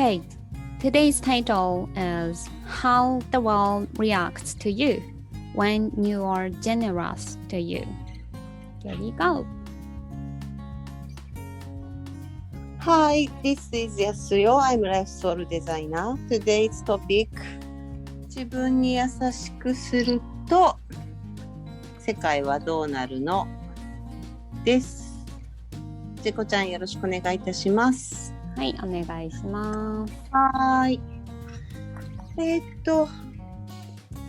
Okay, today's title is How the World Reacts to You When You Are Generous to You. Here we go. Hi, this is Yasuyo. I'm Life Soul Designer. Today's topic 自分に優しくすると世界はどうなるのです。ジェコちゃんよろしくお願いいたします。はい、お願いします。はい。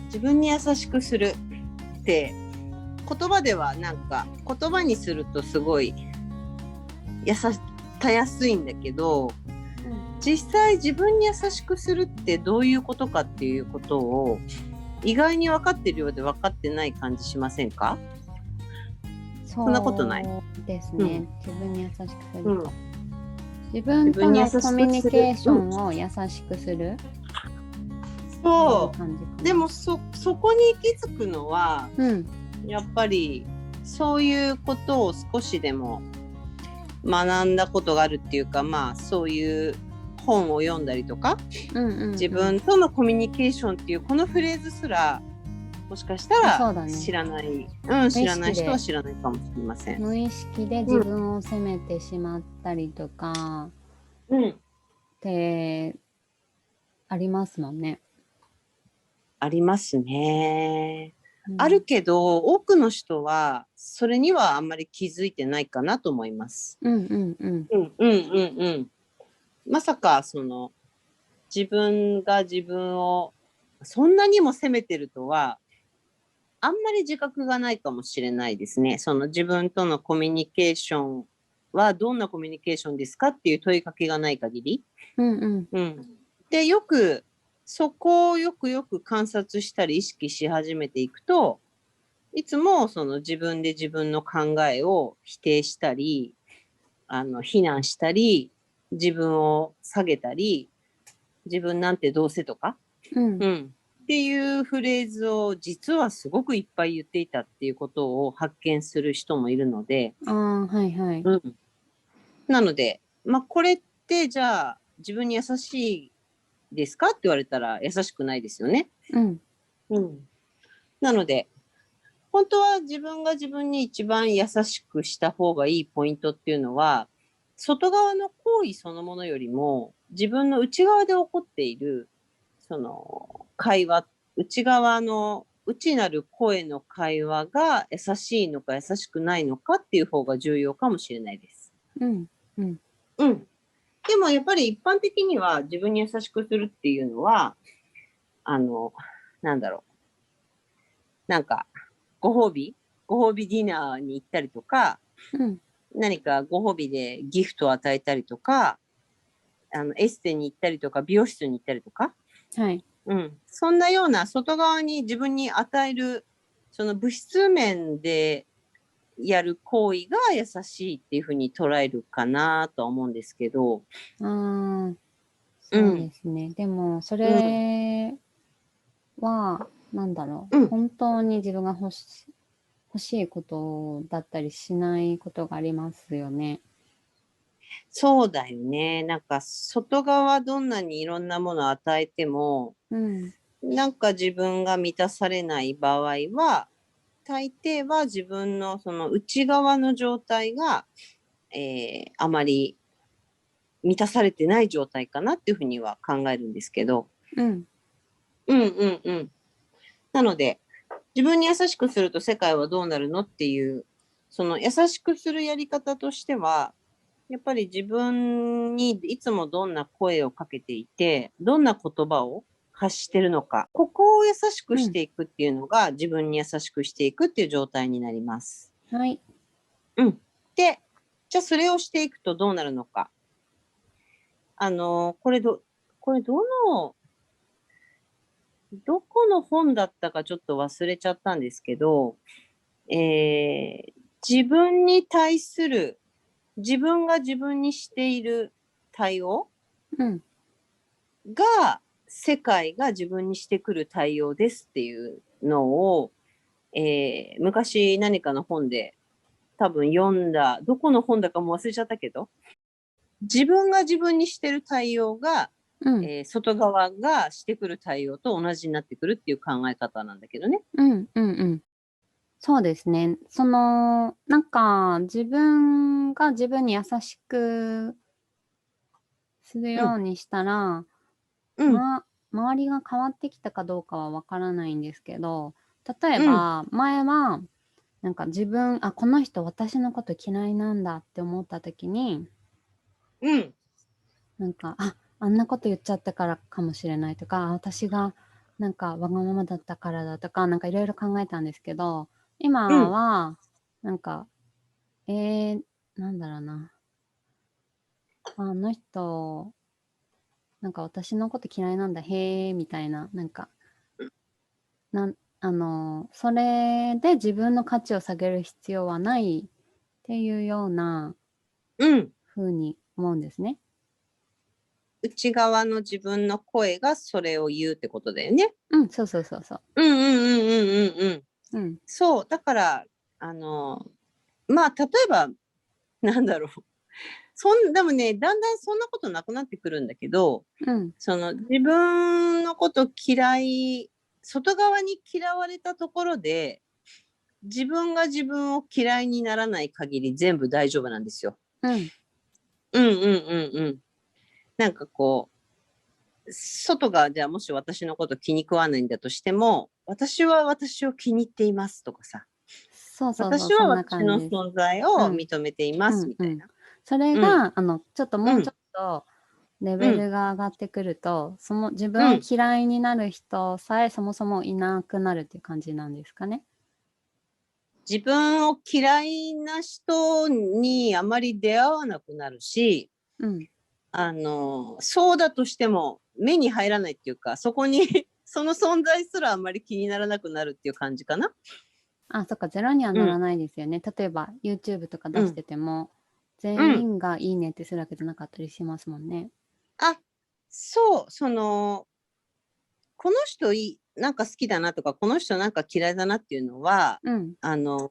自分に優しくするって言葉ではなんか言葉にするとすごいたやすいんだけど、実際自分に優しくするってどういうことかっていうことを意外に分かってるようで分かってない感じしませんか？そんなことないですね、自分に優しくすると、自分とのコミュニケーションを優しくする、そうでもそこに行き着くのは、やっぱりそういうことを少しでも学んだことがあるっていうか、まあそういう本を読んだりとか、自分とのコミュニケーションっていうこのフレーズすらもしかしたら知らない、知らない人は知らないかもしれません。無意識で自分を責めてしまったりとか、ってありますもんね。ありますね。あるけど多くの人はそれにはあんまり気づいてないかなと思います。まさかその自分が自分をそんなにも責めてるとはあんまり自覚がないかもしれないですね。その自分とのコミュニケーションはどんなコミュニケーションですかっていう問いかけがない限り。で、よくそこをよく観察したり意識し始めていくと、いつもその自分で自分の考えを否定したり、非難したり、自分を下げたり、自分なんてどうせとか、っていうフレーズを実はすごくいっぱい言っていたっていうことを発見する人もいるので、なので、これってじゃあ自分に優しいですかって言われたら優しくないですよね。なので本当は自分が自分に一番優しくした方がいいポイントっていうのは、外側の行為そのものよりも自分の内側で起こっているその会話、内側の内なる声の会話が優しいのか優しくないのかっていう方が重要かもしれないです。でもやっぱり一般的には自分に優しくするっていうのはなんだろう、なんかご褒美ディナーに行ったりとか、何かご褒美でギフトを与えたりとか、エステに行ったりとか美容室に行ったりとか、そんなような外側に自分に与えるその物質面でやる行為が優しいっていうふうに捉えるかなとは思うんですけど。そうですね。でもそれはなんだろう、本当に自分が欲しいことだったりしないことがありますよね。そうだよね。なんか外側どんなにいろんなものを与えても、なんか自分が満たされない場合は、大抵は自分のその内側の状態が、あまり満たされてない状態かなっていうふうには考えるんですけど。なので、自分に優しくすると世界はどうなるのっていう、その優しくするやり方としては、やっぱり自分にいつもどんな声をかけていて、どんな言葉を発してるのか、ここを優しくしていくっていうのが、自分に優しくしていくっていう状態になります。で、じゃあそれをしていくとどうなるのか。これどこの本だったかちょっと忘れちゃったんですけど、自分に対する、自分が自分にしている対応が、世界が自分にしてくる対応ですっていうのを、昔何かの本で多分読んだ、どこの本だかも忘れちゃったけど、自分が自分にしてる対応がうん。外側がしてくる対応と同じになってくるっていう考え方なんだけどね。うん。うん。うん。そうですね。なんか、自分が自分に優しくするうん、ようにしたら、うん、ま、周りが変わってきたかどうかはわからないんですけど、例えうん、ば、前は、なんかこの人私のこと嫌いなんだって思った時に、うん、なんか、あんなこと言っちゃったからかもしれないとか、私がなんかわがままだったからだとか、なんかいろいろ考えたんですけど、今うん。は、なんか、なんだろうな。あの人、なんか私のこと嫌いなんだ、へえ、みたいな、なんか、それで自分の価値を下げる必要はないっていうようなうん。風に思うんですね。内側の自分の声がそれを言うってことだよね。うん、そうそうそうそう。うんうんうんうんうんうん。うん、そう。だから、あの、まあ、例えば、なんだろう。でもね、だんだんそんなことなくなってくるんだけど、うん、自分のこと嫌い、外側に嫌われたところで、自分が自分を嫌いにならない限り全部大丈夫なんですよ。うん、うんうんうんうん。なんかこう、外がじゃあもし私のこと気に食わないんだとしても、私は私を気に入っていますとかさ、そうそうそう、私はそんな私の感じです。存在をうん、認めていまうん、うん。すみたいな。それうん、が、もうちょうん、っと、レうん、ベルが上がってくると、自分をうん。嫌いになる人さえそもそもいなくなるっていう感じなんですかね。自分を嫌いな人にあまり出会わなくなるし、うん。そうだとしても目に入らないっていうか、そこにその存在すらあんまり気にならなくなるっていう感じかな。そっか、ゼロにはうん、ならないですよね。例えば、YouTube とかうん、出してても、うん。全員がいいねってするわけじゃなかったりしますもんね。あ、そう、この人なんか好きだなとか、この人なんか嫌いだなっていうのは、うん、あの、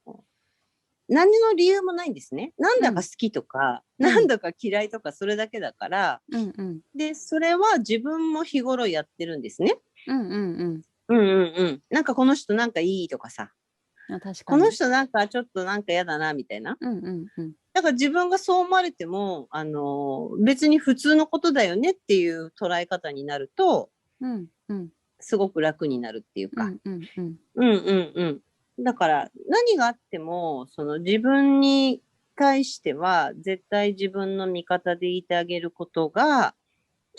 何の理由もないんですね。なんうん、だか好きとか、うん、なんだか嫌いとか、それだけだから、うん、うん、で、それは自分も日頃やってるんですね。うん、うん、うん。うんうんうん。なんかこの人なんかいいとかさ、この確かに。人なんかちょっとなんか嫌だな、みたいな。うん、うん、うん、だから自分がそう思われても、別に普通のことだよねっていう捉え方になると、うん、うん、すごく楽になるっていうか。うん、うん、うん、うんうんうん。だから何があっても、その自分に対しては絶対自分の味方でいてあげることが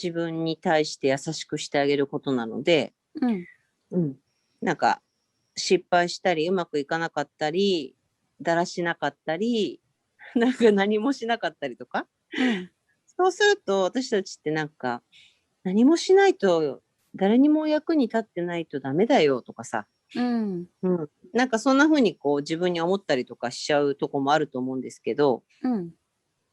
自分に対して優しくしてあげることなので、うん、うん。なんか失敗したりうまくいかなかったり、だらしなかったり、なんか何もしなかったりとか。うん、そうすると私たちってなんか何もしないと誰にも役に立ってないとダメだよとかさ、うん、うん。なんかそんな風にこう自分に思ったりとかしちゃうとこもあると思うんですけど、うん、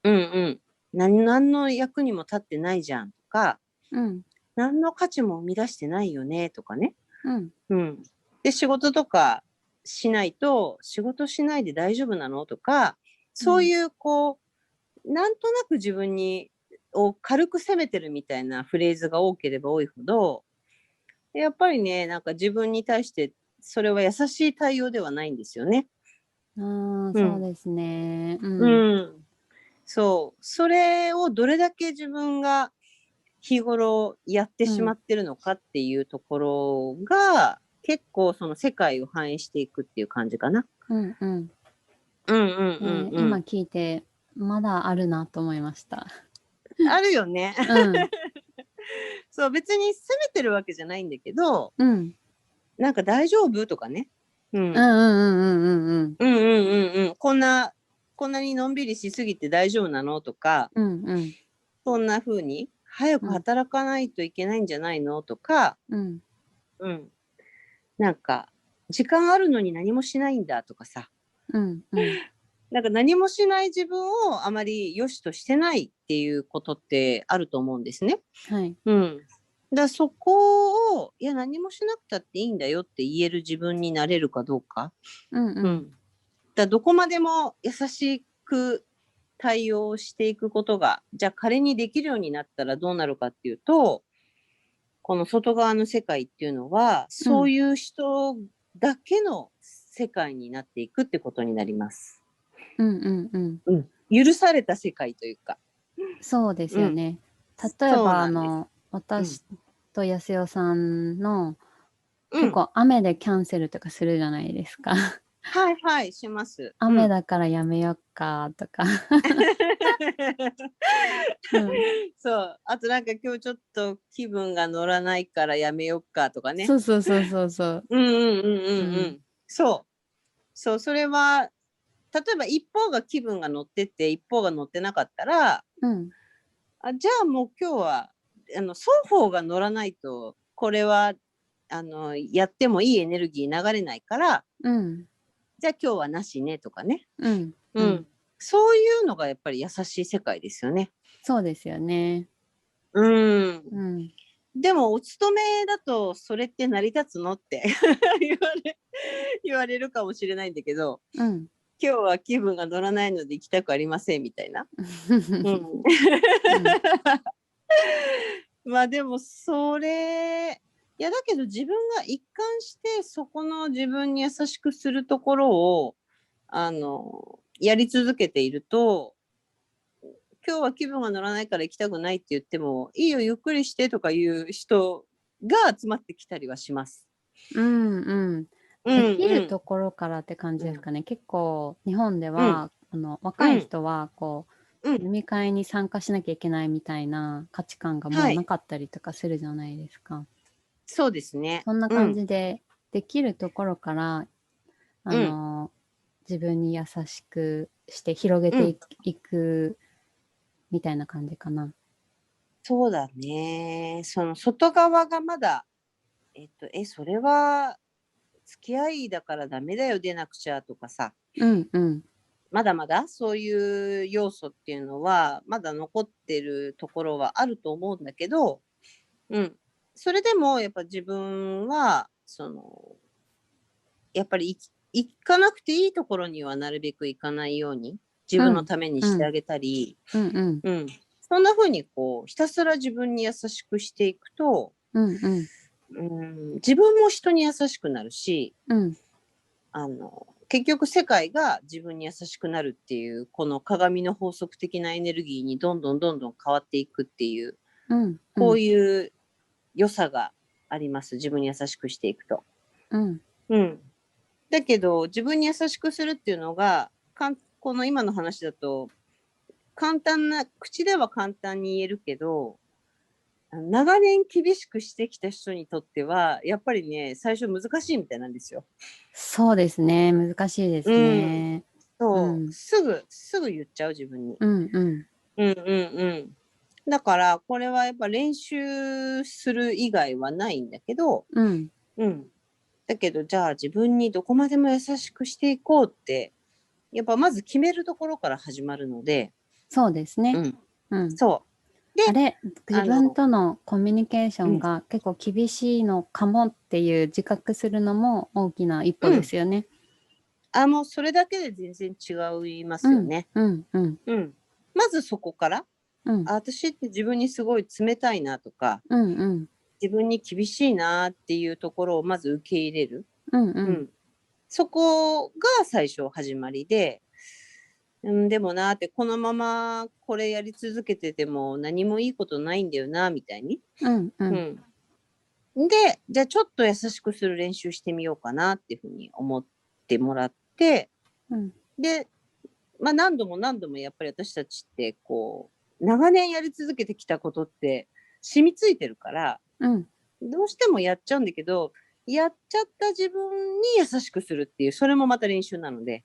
うんうん。何の役にも立ってないじゃんとか、うん、何の価値も生み出してないよねとかね。うん、うん。で、仕事とかしないと、仕事しないで大丈夫なのとか、うん、そういうこう、なんとなく自分を軽く責めてるみたいなフレーズが多ければ多いほど、やっぱりね、なんか自分に対してそれは優しい対応ではないんですよね。うん。そうですね。うん、うん。そう。それをどれだけ自分が日頃やってうん、しまってるのかっていうところが、結構その世界を反映していくっていう感じかな。うん、うん。うんうんうんうん。今聞いて、まだあるなと思いました。あるよね。うん、そう、別に責めてるわけじゃないんだけど、うん、なんか大丈夫とかね。ううん、ん。うん、うん、うん、うん、うんうんうんうん。こんなにのんびりしすぎて大丈夫なのとか、うん、うん、そんな風に早くうん、働かないといけないんじゃないのとか、うん、うん。なんか、時間あるのに何もしないんだとかさ、うん、うん、なんか何もしない自分をあまり良しとしてないっていうことってあると思うんですね。はい。うん。そこを、いや、何もしなくたっていいんだよって言える自分になれるかどうか。うん、うん、うん。どこまでも優しく対応をしていくことが、じゃあ仮にできるようになったらどうなるかっていうと、この外側の世界っていうのは、そういう人だけの世界になっていくってことになります。許された世界というか。そうですよね。例えば、私と安代さんの、結構雨でキャンセルとかするじゃないですか。はいはい、します。雨だからやめよっかとか。そう。あとなんか今日ちょっと気分が乗らないからやめよっかとかね。そうそうそうそうそう。そう。そう、それは、例えば一方が気分が乗ってて、一方が乗ってなかったら、じゃあもう今日は、双方が乗らないと、これは、やってもいいエネルギー流れないから、じゃあ今日はなしねとかね。そういうのがやっぱり優しい世界ですよね。そうですよね。でもお勤めだとそれって成り立つのって言われるかもしれないんだけど、今日は気分が乗らないので行きたくありませんみたいな。まあでもそれ、いやだけど自分が一貫してそこの自分に優しくするところをやり続けていると、今日は気分が乗らないから行きたくないって言っても、いいよゆっくりしてとかいう人が集まってきたりはします。できるところからって感じですかね。結構日本では、若い人はこう、飲み会に参加しなきゃいけないみたいな価値観がもうなかったりとかするじゃないですか。そうですね。そんな感じで、できるところから、自分に優しくして広げていくみたいな感じかな。そうだね。その外側がまだ、それは付き合いだからダメだよ、出なくちゃとかさ。まだまだそういう要素っていうのは、まだ残ってるところはあると思うんだけど、それでもやっぱ自分は、やっぱり行かなくていいところにはなるべく行かないように、自分のためにしてあげたり、そんな風にこう、ひたすら自分に優しくしていくと、自分も人に優しくなるし、結局世界が自分に優しくなるっていう、この鏡の法則的なエネルギーにどんどんどんどん変わっていくっていう、こういう良さがあります。自分に優しくしていくと。だけど、自分に優しくするっていうのが、この今の話だと、口では簡単に言えるけど、長年厳しくしてきた人にとっては、やっぱりね、最初難しいみたいなんですよ。そうですね。難しいですね。そう。すぐ言っちゃう自分に。だから、これはやっぱ練習する以外はないんだけど、だけど、じゃあ自分にどこまでも優しくしていこうって、やっぱまず決めるところから始まるので。そうですね。そう。で、自分とのコミュニケーションが結構厳しいのかもっていう自覚するのも大きな一歩ですよね。もうそれだけで全然違いますよね。まずそこから、私って自分にすごい冷たいなとか、自分に厳しいなっていうところをまず受け入れる。そこが最初始まりで、でもなって、このままこれやり続けてても何もいいことないんだよな、みたいに。で、じゃあちょっと優しくする練習してみようかなっていうふうに思ってもらって、で、まあ何度も何度もやっぱり私たちってこう、長年やり続けてきたことって染みついてるから、どうしてもやっちゃうんだけど、やっちゃった自分に優しくするっていう、それもまた練習なので。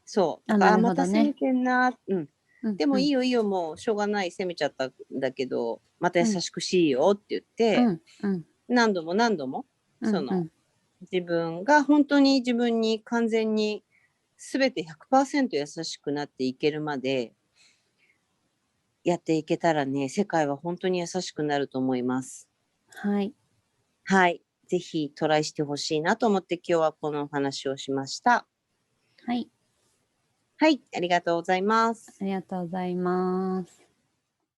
そう。また責めてんな。でもいいよいいよ、もうしょうがない、責めちゃったんだけど、また優しくしいよって言って、何度も何度も、自分が本当に自分に完全に全て 100% 優しくなっていけるまで、やっていけたらね、世界は本当に優しくなると思います。はい。はい。ぜひトライしてほしいなと思って今日はこのお話をしました。はい。はい、ありがとうございます。ありがとうございます。